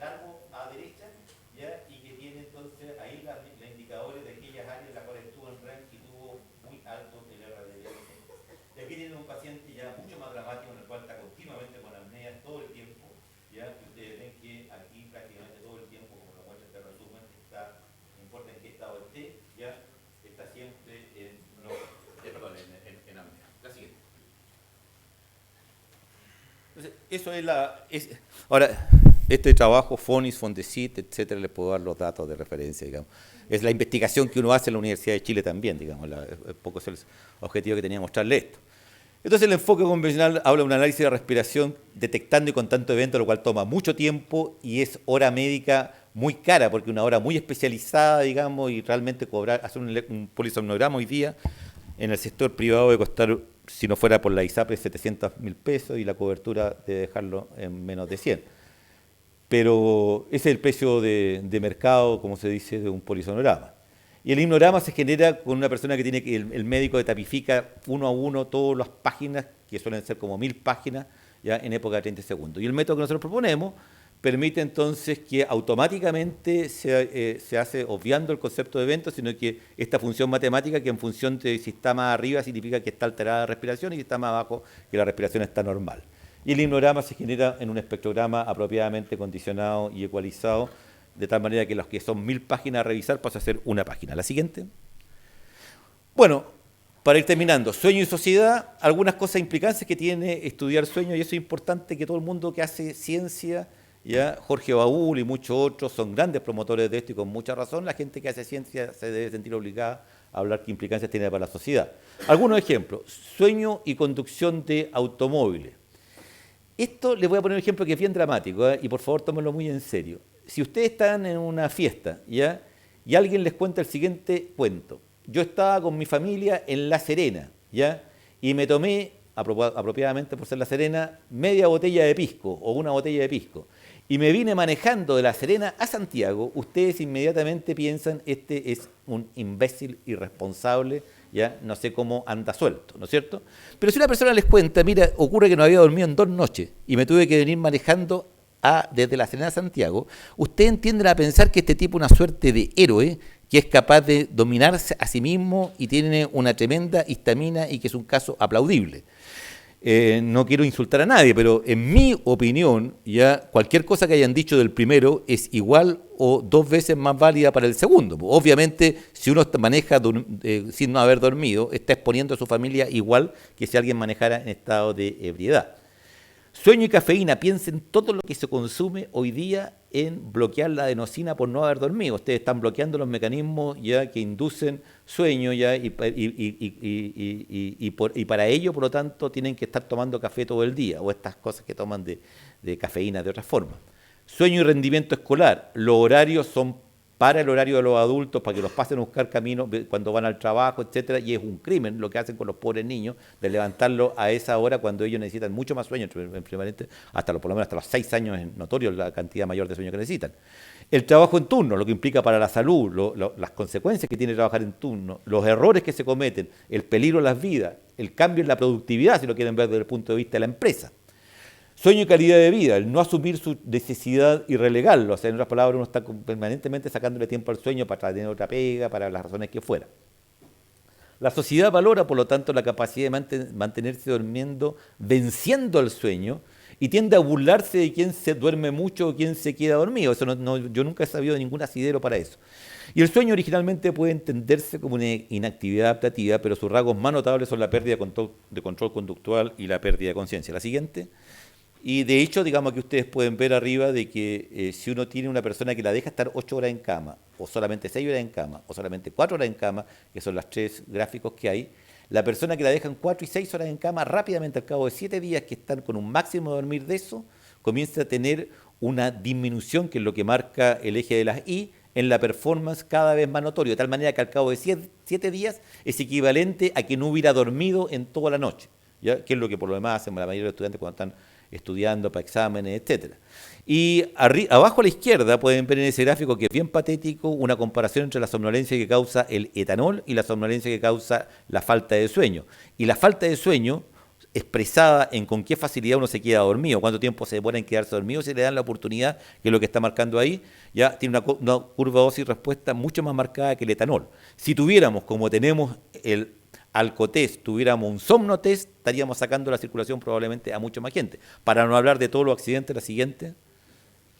largo a derecha, ¿ya? Y que tiene entonces ahí los indicadores de aquellas áreas en las cuales estuvo en REM y tuvo muy alto el RDB. Y aquí tienen un paciente ya mucho más dramático en el cual está continuamente con apnea todo el tiempo, ¿ya? Y ustedes ven que aquí prácticamente todo el tiempo, como lo muestra este resumen, está, no importa en qué estado esté, ya está siempre en apnea. La siguiente. Entonces, eso es ahora, este trabajo, FONIS, FONDECIT, etcétera, les puedo dar los datos de referencia, digamos. Es la investigación que uno hace en la Universidad de Chile también, digamos. Poco es el objetivo que tenía mostrarle esto. Entonces, el enfoque convencional habla de un análisis de respiración detectando y contando eventos, lo cual toma mucho tiempo y es hora médica muy cara, porque una hora muy especializada, digamos, y realmente hacer un polisomnograma hoy día en el sector privado debe costar, si no fuera por la ISAPRE, 700.000 pesos y la cobertura de dejarlo en menos de 100. Pero ese es el precio de mercado, como se dice, de un polisonograma. Y el himnograma se genera con una persona que tiene que el médico tapifica uno a uno todas las páginas, que suelen ser como 1000 páginas, ya en época de 30 segundos. Y el método que nosotros proponemos permite entonces que automáticamente se hace obviando el concepto de evento, sino que esta función matemática que en función de si está más arriba significa que está alterada la respiración y si está más abajo que la respiración está normal. Y el himnograma se genera en un espectrograma apropiadamente condicionado y ecualizado, de tal manera que los que son 1000 páginas a revisar pasa a ser una página. La siguiente. Bueno, para ir terminando, sueño y sociedad, algunas cosas implicancias que tiene estudiar sueño, y eso es importante que todo el mundo que hace ciencia, ya Jorge Baúl y muchos otros son grandes promotores de esto y con mucha razón la gente que hace ciencia se debe sentir obligada a hablar qué implicancias tiene para la sociedad. Algunos ejemplos, sueño y conducción de automóviles. Esto les voy a poner un ejemplo que es bien dramático, y por favor tómenlo muy en serio. Si ustedes están en una fiesta, ¿ya? Y alguien les cuenta el siguiente cuento. Yo estaba con mi familia en La Serena, ¿ya? Y me tomé, apropiadamente por ser La Serena, media botella de pisco o una botella de pisco. Y me vine manejando de La Serena a Santiago. Ustedes inmediatamente piensan, este es un imbécil irresponsable, ya no sé cómo anda suelto, ¿no es cierto? Pero si una persona les cuenta, mira, ocurre que no había dormido en 2 noches y me tuve que venir manejando desde La Serena a Santiago, ustedes tienden a pensar que este tipo es una suerte de héroe que es capaz de dominarse a sí mismo y tiene una tremenda histamina y que es un caso aplaudible. No quiero insultar a nadie, pero en mi opinión, ya cualquier cosa que hayan dicho del primero es igual o 2 veces más válida para el segundo. Obviamente, si uno maneja sin no haber dormido, está exponiendo a su familia igual que si alguien manejara en estado de ebriedad. Sueño y cafeína, piensen todo lo que se consume hoy día en bloquear la adenosina por no haber dormido. Ustedes están bloqueando los mecanismos ya que inducen sueño ya y para ello, por lo tanto, tienen que estar tomando café todo el día o estas cosas que toman de cafeína de otra forma. Sueño y rendimiento escolar. Los horarios son para el horario de los adultos, para que los pasen a buscar camino cuando van al trabajo, etcétera, y es un crimen lo que hacen con los pobres niños, de levantarlos a esa hora cuando ellos necesitan mucho más sueño, hasta por lo menos hasta los 6 años es notorio la cantidad mayor de sueño que necesitan. El trabajo en turno, lo que implica para la salud, las consecuencias que tiene trabajar en turno, los errores que se cometen, el peligro de las vidas, el cambio en la productividad, si lo quieren ver desde el punto de vista de la empresa. Sueño y calidad de vida, el no asumir su necesidad y relegarlo. O sea, en otras palabras, uno está permanentemente sacándole tiempo al sueño para tener otra pega, para las razones que fuera. La sociedad valora, por lo tanto, la capacidad de mantenerse durmiendo, venciendo al sueño, y tiende a burlarse de quien se duerme mucho o quien se queda dormido. Eso yo nunca he sabido de ningún asidero para eso. Y el sueño originalmente puede entenderse como una inactividad adaptativa, pero sus rasgos más notables son la pérdida de control conductual y la pérdida de conciencia. La siguiente. Y de hecho, digamos que ustedes pueden ver arriba de que si uno tiene una persona que la deja estar 8 horas en cama, o solamente 6 horas en cama, o solamente 4 horas en cama, que son las 3 gráficos que hay, la persona que la dejan 4 y 6 horas en cama, rápidamente al cabo de 7 días que están con un máximo de dormir de eso, comienza a tener una disminución, que es lo que marca el eje de las I, en la performance cada vez más notorio, de tal manera que al cabo de 7 días es equivalente a que no hubiera dormido en toda la noche, ¿ya? Que es lo que por lo demás hacen la mayoría de los estudiantes cuando están estudiando para exámenes, etcétera. Y abajo a la izquierda pueden ver en ese gráfico, que es bien patético, una comparación entre la somnolencia que causa el etanol y la somnolencia que causa la falta de sueño. Y la falta de sueño expresada en con qué facilidad uno se queda dormido, cuánto tiempo se demora en quedarse dormido, si le dan la oportunidad, que es lo que está marcando ahí, ya tiene una curva dosis-respuesta mucho más marcada que el etanol. Si tuviéramos, como tenemos el alcotest, tuviéramos un somnotest, estaríamos sacando la circulación probablemente a mucha más gente. Para no hablar de todos los accidentes, la siguiente,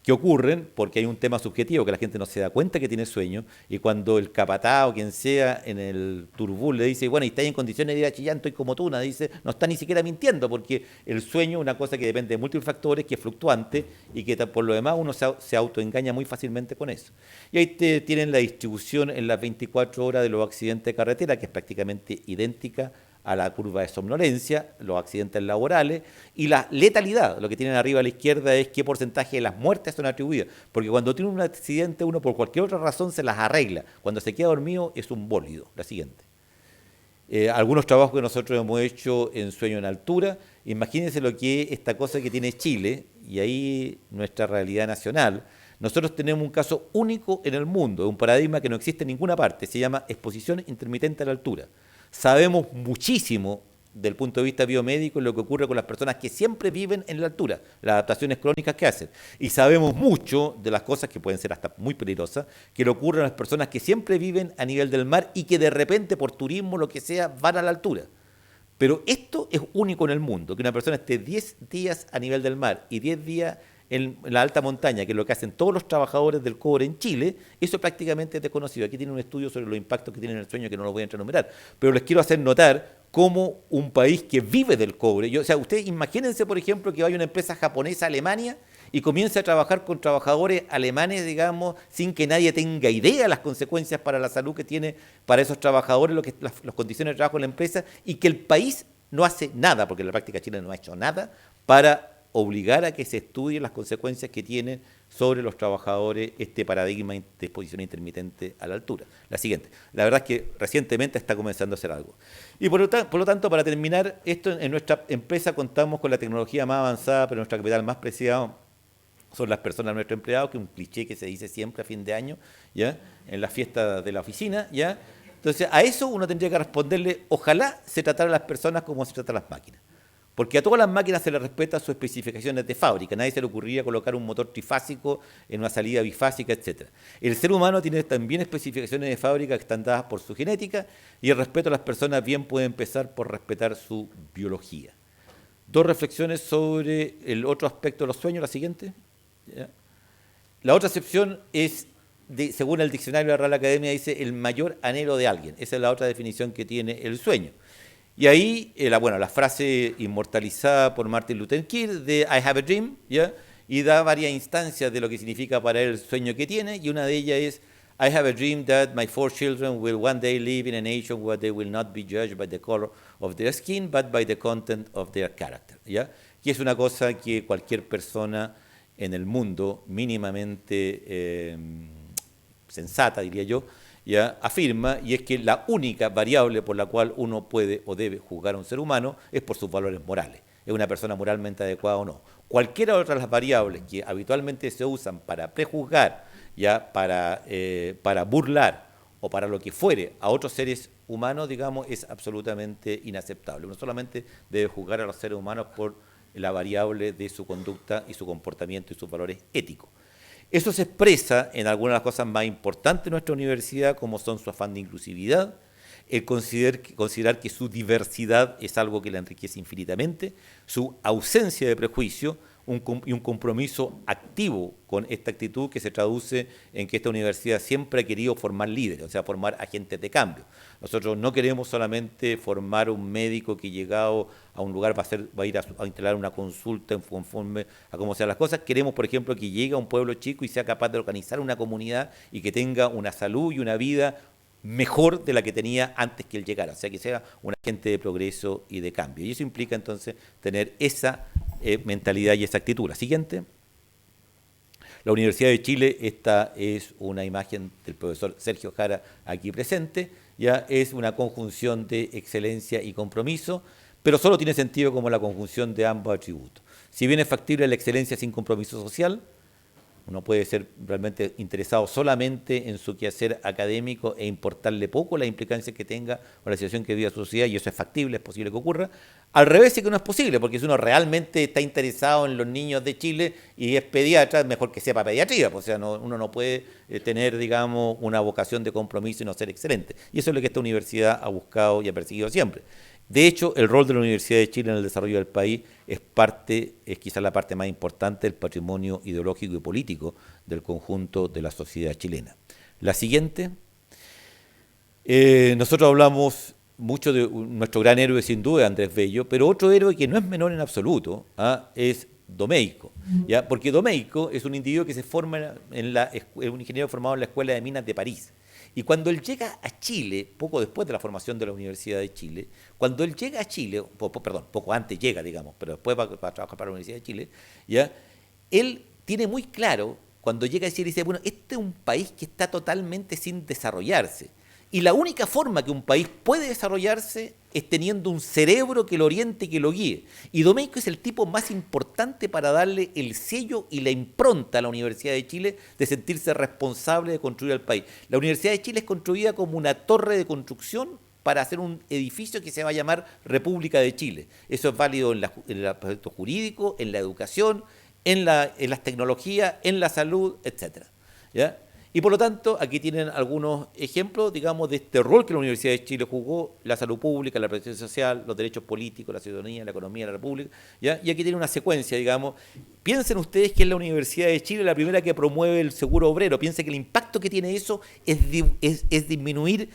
que ocurren porque hay un tema subjetivo, que la gente no se da cuenta que tiene sueño, y cuando el capataz o quien sea en el turbús le dice, bueno, y estáis en condiciones de ir a Chillán, estoy como tú, dice, no está ni siquiera mintiendo, porque el sueño es una cosa que depende de múltiples factores, que es fluctuante, y que por lo demás uno se autoengaña muy fácilmente con eso. Y ahí tienen la distribución en las 24 horas de los accidentes de carretera, que es prácticamente idéntica a la curva de somnolencia, los accidentes laborales y la letalidad. Lo que tienen arriba a la izquierda es qué porcentaje de las muertes son atribuidas, porque cuando tiene un accidente uno por cualquier otra razón se las arregla, cuando se queda dormido es un bólido. La siguiente. Algunos trabajos que nosotros hemos hecho en sueño en altura, imagínense lo que es esta cosa que tiene Chile, y ahí nuestra realidad nacional. Nosotros tenemos un caso único en el mundo, un paradigma que no existe en ninguna parte, se llama exposición intermitente a la altura. Sabemos muchísimo del punto de vista biomédico lo que ocurre con las personas que siempre viven en la altura, las adaptaciones crónicas que hacen. Y sabemos mucho de las cosas que pueden ser hasta muy peligrosas, que le ocurren a las personas que siempre viven a nivel del mar y que de repente por turismo, lo que sea, van a la altura. Pero esto es único en el mundo, que una persona esté 10 días a nivel del mar y 10 días en la alta montaña, que es lo que hacen todos los trabajadores del cobre en Chile, eso prácticamente es desconocido. Aquí tiene un estudio sobre los impactos que tiene en el sueño que no lo voy a enumerar, pero les quiero hacer notar cómo un país que vive del cobre, o sea, ustedes imagínense, por ejemplo, que vaya una empresa japonesa a Alemania y comience a trabajar con trabajadores alemanes, digamos, sin que nadie tenga idea de las consecuencias para la salud que tiene para esos trabajadores, las condiciones de trabajo en la empresa, y que el país no hace nada, porque en la práctica Chile no ha hecho nada para obligar a que se estudien las consecuencias que tiene sobre los trabajadores este paradigma de exposición intermitente a la altura. La siguiente. La verdad es que recientemente está comenzando a hacer algo. Y por lo tanto, para terminar, esto en nuestra empresa contamos con la tecnología más avanzada, pero nuestra capital más preciada son las personas, nuestros empleados, que es un cliché que se dice siempre a fin de año, ¿ya? En las fiestas de la oficina, ¿ya? Entonces, a eso uno tendría que responderle, ojalá se tratara a las personas como se trata a las máquinas. Porque a todas las máquinas se les respeta sus especificaciones de fábrica. Nadie se le ocurría colocar un motor trifásico en una salida bifásica, etc. El ser humano tiene también especificaciones de fábrica que están dadas por su genética, y el respeto a las personas bien puede empezar por respetar su biología. Dos reflexiones sobre el otro aspecto de los sueños, la siguiente. ¿Ya? La otra acepción es, según el diccionario de la Real Academia, dice el mayor anhelo de alguien. Esa es la otra definición que tiene el sueño. Y ahí, la frase inmortalizada por Martin Luther King de I have a dream, ¿ya? Y da varias instancias de lo que significa para él el sueño que tiene, y una de ellas es I have a dream that my 4 children will one day live in a nation where they will not be judged by the color of their skin, but by the content of their character, ¿ya? Que es una cosa que cualquier persona en el mundo mínimamente sensata, diría yo, ¿ya? Afirma, y es que la única variable por la cual uno puede o debe juzgar a un ser humano es por sus valores morales. ¿Es una persona moralmente adecuada o no? Cualquiera de las variables que habitualmente se usan para prejuzgar, ya para burlar o para lo que fuere a otros seres humanos, digamos, es absolutamente inaceptable. Uno solamente debe juzgar a los seres humanos por la variable de su conducta y su comportamiento y sus valores éticos. Eso se expresa en algunas de las cosas más importantes de nuestra universidad, como son su afán de inclusividad, el considerar que su diversidad es algo que la enriquece infinitamente, su ausencia de prejuicio y un compromiso activo con esta actitud que se traduce en que esta universidad siempre ha querido formar líderes, o sea, formar agentes de cambio. Nosotros no queremos solamente formar un médico que llegado a un lugar va a ir a instalar una consulta en conforme a cómo sean las cosas. Queremos, por ejemplo, que llegue a un pueblo chico y sea capaz de organizar una comunidad y que tenga una salud y una vida mejor de la que tenía antes que él llegara, o sea, que sea un agente de progreso y de cambio. Y eso implica entonces tener esa mentalidad y esa actitud. La siguiente. La Universidad de Chile, esta es una imagen del profesor Sergio Jara aquí presente, ya es una conjunción de excelencia y compromiso, pero solo tiene sentido como la conjunción de ambos atributos. Si bien es factible la excelencia sin compromiso social, uno puede ser realmente interesado solamente en su quehacer académico e importarle poco las implicancias que tenga con la situación que vive la sociedad, y eso es factible, es posible que ocurra. Al revés sí que no es posible, porque si uno realmente está interesado en los niños de Chile y es pediatra, mejor que sepa pediatría, o sea, uno no puede tener, digamos, una vocación de compromiso y no ser excelente. Y eso es lo que esta universidad ha buscado y ha perseguido siempre. De hecho, el rol de la Universidad de Chile en el desarrollo del país es quizás la parte más importante del patrimonio ideológico y político del conjunto de la sociedad chilena. La siguiente. Nosotros hablamos mucho de nuestro gran héroe, sin duda, Andrés Bello, pero otro héroe que no es menor en absoluto, es Domeyko, ¿ya? Porque Domeyko es un individuo que se forma es un ingeniero formado en la Escuela de Minas de París. Y cuando él llega a Chile, poco después de la formación de la Universidad de Chile, cuando él llega a Chile, poco antes llega, digamos, pero después va a trabajar para la Universidad de Chile, ¿ya? Él tiene muy claro, cuando llega a Chile, dice, bueno, este es un país que está totalmente sin desarrollarse. Y la única forma que un país puede desarrollarse es teniendo un cerebro que lo oriente y que lo guíe. Y Domeyko es el tipo más importante para darle el sello y la impronta a la Universidad de Chile de sentirse responsable de construir el país. La Universidad de Chile es construida como una torre de construcción para hacer un edificio que se va a llamar República de Chile. Eso es válido en el aspecto jurídico, en la educación, en las tecnologías, en la salud, etc. ¿Ya? Y por lo tanto, aquí tienen algunos ejemplos, digamos, de este rol que la Universidad de Chile jugó: la salud pública, la protección social, los derechos políticos, la ciudadanía, la economía de la República, ¿ya? Y aquí tiene una secuencia, digamos. Piensen ustedes que es la Universidad de Chile la primera que promueve el seguro obrero. Piensen que el impacto que tiene eso es disminuir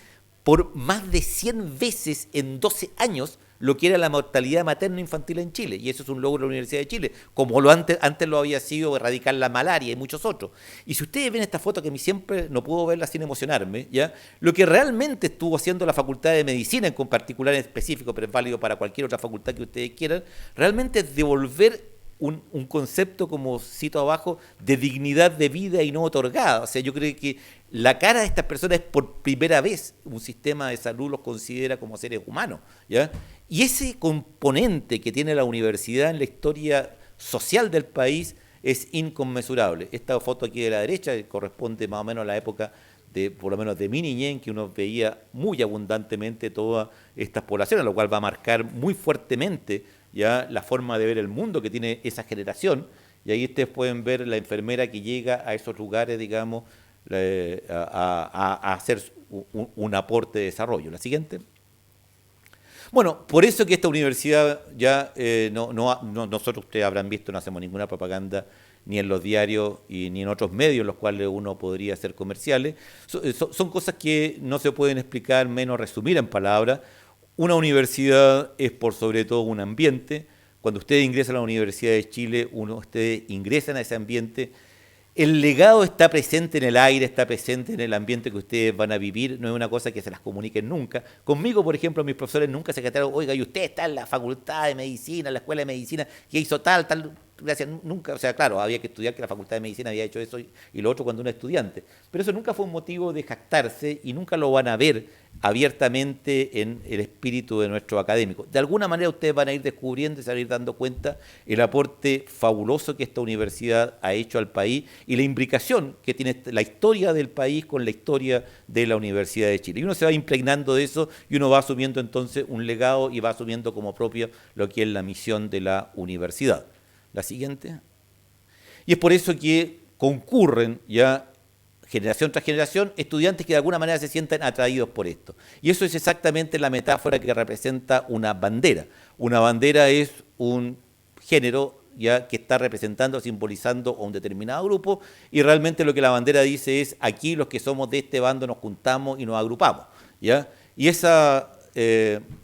por más de 100 veces en 12 años lo que era la mortalidad materno-infantil en Chile, y eso es un logro de la Universidad de Chile, como antes lo había sido erradicar la malaria y muchos otros. Y si ustedes ven esta foto, que a mí siempre no puedo verla sin emocionarme, ¿ya? Lo que realmente estuvo haciendo la Facultad de Medicina, en particular en específico, pero es válido para cualquier otra facultad que ustedes quieran, realmente es devolver un concepto, como cito abajo, de dignidad de vida y no otorgada. O sea, yo creo que la cara de estas personas es por primera vez un sistema de salud los considera como seres humanos, ¿ya? Y ese componente que tiene la universidad en la historia social del país es inconmensurable. Esta foto aquí de la derecha corresponde más o menos a la época por lo menos de mi niñez, en que uno veía muy abundantemente todas estas poblaciones, lo cual va a marcar muy fuertemente ya la forma de ver el mundo que tiene esa generación. Y ahí ustedes pueden ver la enfermera que llega a esos lugares, digamos, a hacer un aporte de desarrollo. La siguiente. Bueno, por eso que esta universidad ya, nosotros ustedes habrán visto, no hacemos ninguna propaganda ni en los diarios ni en otros medios en los cuales uno podría hacer comerciales. Son cosas que no se pueden explicar, menos resumir en palabras. Una universidad es por sobre todo un ambiente. Cuando ustedes ingresan a la Universidad de Chile, ustedes ingresan a ese ambiente. El legado está presente en el aire, está presente en el ambiente que ustedes van a vivir, no es una cosa que se las comuniquen nunca. Conmigo, por ejemplo, mis profesores nunca se quedaron, oiga, y usted está en la facultad de medicina, en la escuela de medicina, que hizo tal, gracias, nunca, o sea, claro, había que estudiar que la facultad de medicina había hecho eso y lo otro cuando uno es estudiante. Pero eso nunca fue un motivo de jactarse y nunca lo van a ver abiertamente en el espíritu de nuestros académicos. De alguna manera ustedes van a ir descubriendo y se van a ir dando cuenta el aporte fabuloso que esta universidad ha hecho al país y la imbricación que tiene la historia del país con la historia de la Universidad de Chile. Y uno se va impregnando de eso y uno va asumiendo entonces un legado y va asumiendo como propio lo que es la misión de la universidad. La siguiente. Y es por eso que concurren ya generación tras generación, estudiantes que de alguna manera se sientan atraídos por esto. Y eso es exactamente la metáfora que representa una bandera. Una bandera es un género ya que está representando, simbolizando a un determinado grupo, y realmente lo que la bandera dice es, aquí los que somos de este bando nos juntamos y nos agrupamos, ¿ya? Y esa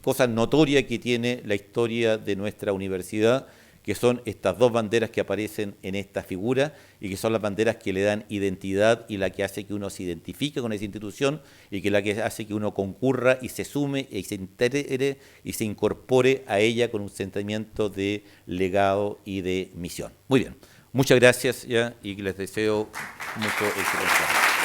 cosa notoria que tiene la historia de nuestra universidad, que son estas dos banderas que aparecen en esta figura y que son las banderas que le dan identidad y la que hace que uno se identifique con esa institución y que la que hace que uno concurra y se sume y se integre y se incorpore a ella con un sentimiento de legado y de misión. Muy bien, muchas gracias ya y les deseo mucho éxito.